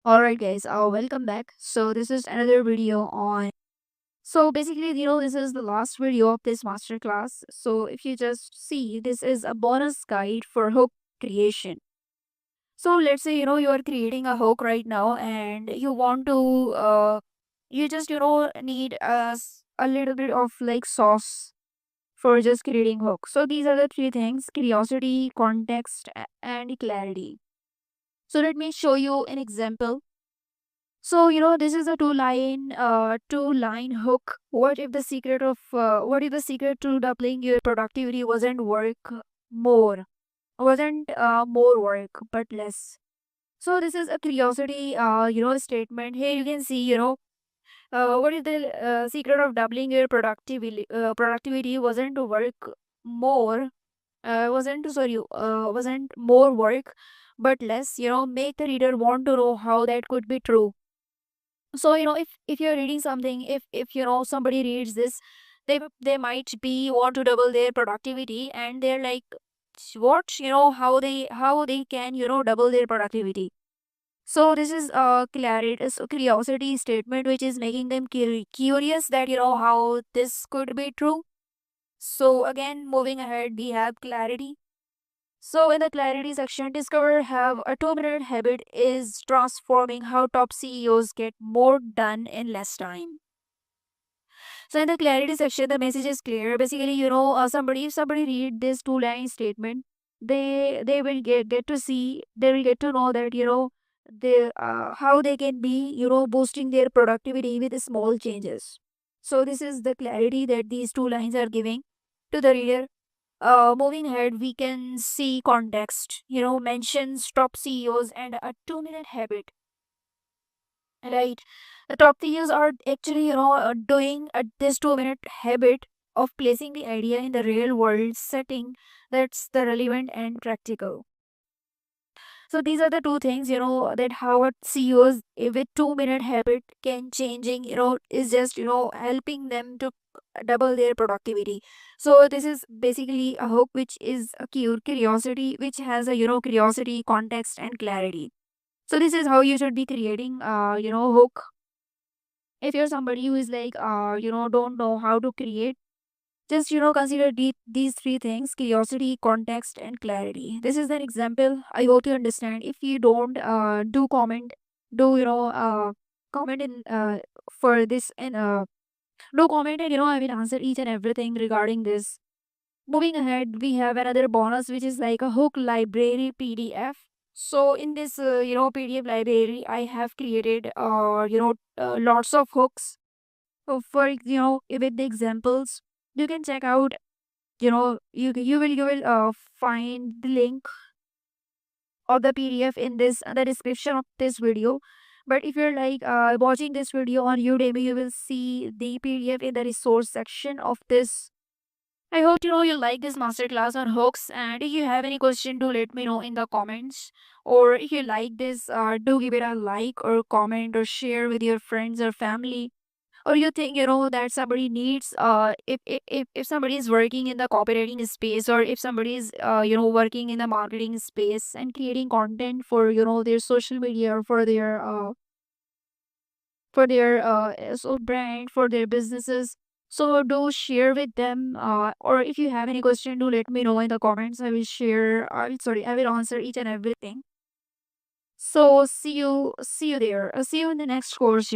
Alright guys, welcome back. So this is another video on so basically this is the last video of this masterclass. So if you just see, this is a bonus guide for hook creation. So let's say you are creating a hook right now and you want to you just need a little bit of like sauce for just creating hook. So these are the three things: curiosity, context, and clarity. So let me show you an example. So, this is a two line hook. What if the secret to doubling your productivity wasn't more work, but less. So this is a curiosity, statement. Here you can see, what if the secret of doubling your productivity wasn't to work more, wasn't more work, but less, make the reader want to know how that could be true. So if you're reading something, if somebody reads this, they might be want to double their productivity, and they're like, what, how they can double their productivity. So this is a curiosity statement which is making them curious that how this could be true. So again, moving ahead, we have clarity. So in the clarity section, discover how a 2-minute habit is transforming how top CEOs get more done in less time. So in the clarity section, the message is clear. Basically, somebody if somebody read this two-line statement, they will they will get to know that how they can be boosting their productivity with small changes. So this is the clarity that these two lines are giving to the reader. Moving ahead, we can see context, mentions top CEOs and a 2-minute habit, right? The top CEOs are actually, doing this 2-minute habit of placing the idea in the real world setting that's the relevant and practical. So these are the two things, that how a CEOs with 2-minute habit can changing, is just, helping them to double their productivity. So this is basically a hook which is a curiosity, which has a, curiosity, context, and clarity. So this is how you should be creating, hook. If you're somebody who is like, don't know how to create, just consider these three things: curiosity, context, and clarity. This is an example. I hope you understand. If you don't, do comment, do comment in for this, and do comment, and I will answer each and everything regarding this. Moving ahead, we have another bonus which is like a hook library PDF. So in this PDF library, I have created lots of hooks. So for with the examples, you can check out, you will find the link of the PDF in this the description of this video. But if you're like watching this video on Udemy, you will see the PDF in the resource section of this. I hope you like this masterclass on hooks, and if you have any question, do let me know in the comments. Or if you like this, do give it a like or comment or share with your friends or family. Or you think that somebody needs if somebody is working in the copywriting space, or if somebody is working in the marketing space and creating content for their social media, or for their so brand, for their businesses. So do share with them, or if you have any question, do let me know in the comments. I will answer each and everything. So see you there, see you in the next course.